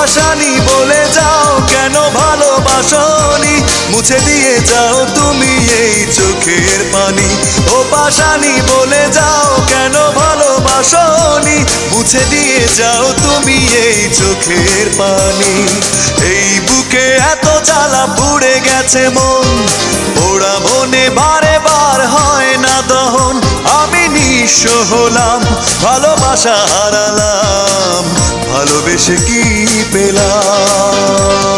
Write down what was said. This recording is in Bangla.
পাশানি বলে যাও কেন ভালোবাসনি, মুছে দিয়ে যাও তুমি এই চোখের পানি। ও পাশানি বলে যাও কেন ভালোবাসনি, মুছে দিয়ে যাও তুমি এই চোখের পানি। এই বুকে এত জ্বালা পুড়ে গেছে মন, পোড়া মনে বারে বার হয় না দহন। আমি নিঃস্ব হলাম, ভালোবাসা হারালাম, ভালোবেসে কি পেলাম।